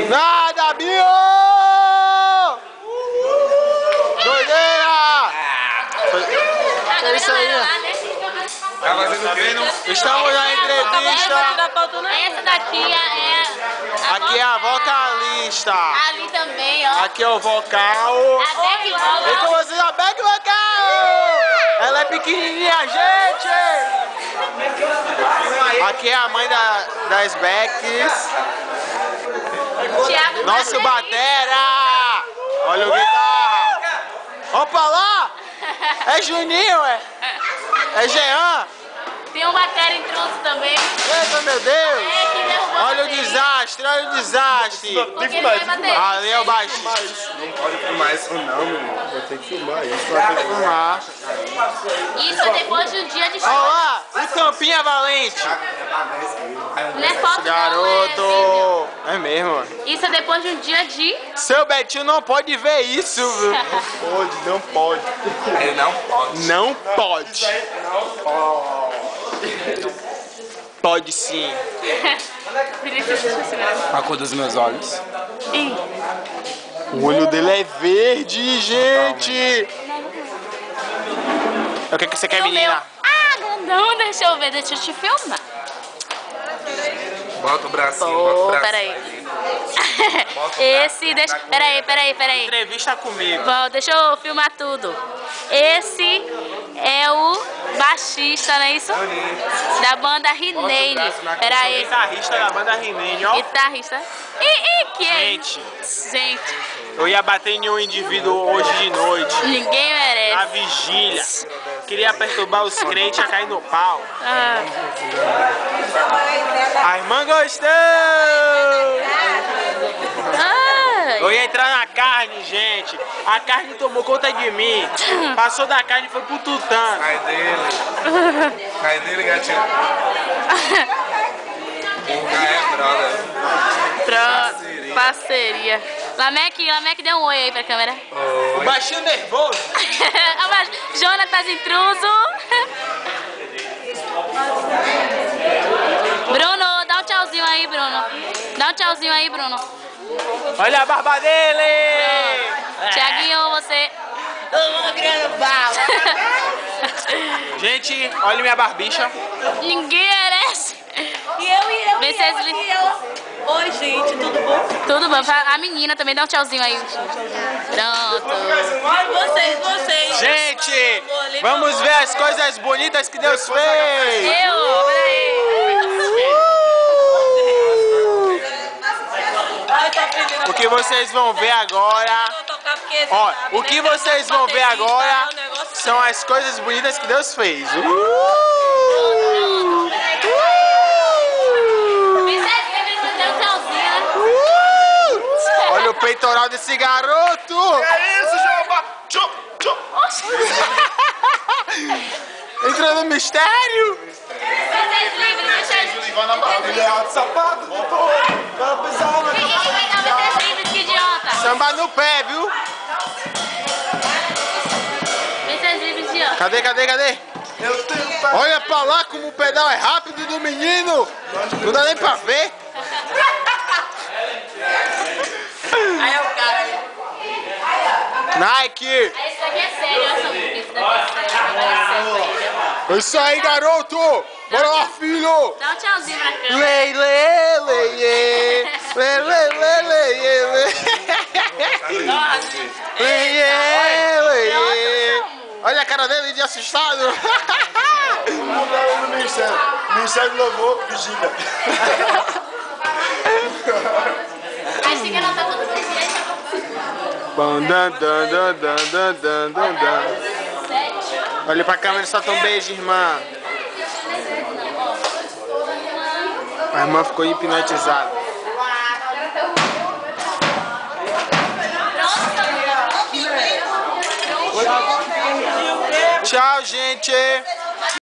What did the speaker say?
Nada, Bio! Doideira! É isso aí. Tá fazendo o quê, não? Estamos na entrevista. Essa daqui é Aqui é a vocalista. Ali também, ó. Aqui é o vocal. A back E vocal. com vocês a back vocal. Ela é pequenininha, gente. Aqui é a mãe das backs. Thiago Nosso baterista. batera. Olha o guitarra. Opa lá. É Juninho, é? É Jean. Tem um batera intruso também. Eita, meu Deus. É, que derrubou Olha o também. desastre, olha o desastre. Porque ele vai bater. Ali é o baixista. Não pode filmar isso não, menino. Vai ter que filmar isso. Vai ter que filmar. Isso é depois de um dia de Olha show. lá, o Tampinha Valente. Não é foto não, Garoto. É mesmo, mano. Isso é depois de um dia de... Seu Betinho não pode ver isso, viu? Não pode. Ele não pode. Não pode. Pode sim. A cor dos meus olhos. Ih, O olho dele é verde, gente. O que você quer, o meu... menina? Ah, grandão, deixa eu ver, deixa eu te filmar. Bota o bracinho, bota o Oh, bracinho. peraí. Bota o Esse, braço, deixa... Peraí. Entrevista comigo. Bom, deixa eu filmar tudo. Esse é o baixista, não é isso? Da banda Rinene. Peraí. Guitarrista da banda Rinene, ó. Guitarrista. Ih, que é Gente, isso? Gente, eu ia bater em um indivíduo hoje de noite, ninguém merece. na vigília. Queria perturbar os crentes a cair no pau. Ah, A irmã gostou! ai. Eu ia entrar na carne, gente. A carne tomou conta de mim. Passou da carne e foi pro tutano. Cai dele. Cai dele, gatinho. É, brother. Pronto, parceria. Lameque deu um oi aí pra câmera. O baixinho nervoso. Jonatas intruso. Bruno, dá um tchauzinho aí, Bruno. Dá um tchauzinho aí, Bruno. Olha a barba dele! Tiaguinho, você. Gente, olha minha barbicha. Ninguém merece. Vê se eles... Oi, gente, tudo bom? Tudo bom. A menina também dá um tchauzinho aí. Pronto. Vocês. Gente, vamos ver as coisas bonitas que Deus fez. Peraí. O que vocês vão ver agora... Ó, o que vocês vão ver agora são as coisas bonitas que Deus fez. Olha o peitoral desse garoto! É isso, Jeová! Tchum, tchum. Entrou no mistério! Ele é alto sapato, doutor. Tá pesado. Que idiota. Samba no pé, viu? Idiota. Cadê? Eu tenho Olha pra lá como o pedal é rápido do menino! Não dá nem pra ver! Aí é o cara aí. Nike! Isso aqui é sério, isso daqui é sério. É isso aí, garoto! Bora lá, filho! Dá um tchauzinho pra câmera. Lei, lei, lei, lei, lei, lei, lei, lei, lei, lei. Olha a cara dele de assustado! No Ministério. Ministério do Louvor, vigília. Aí chega não tá todo mundo direito. Olha pra câmera e solta um beijo, irmã. A irmã ficou hipnotizada. Tchau, gente!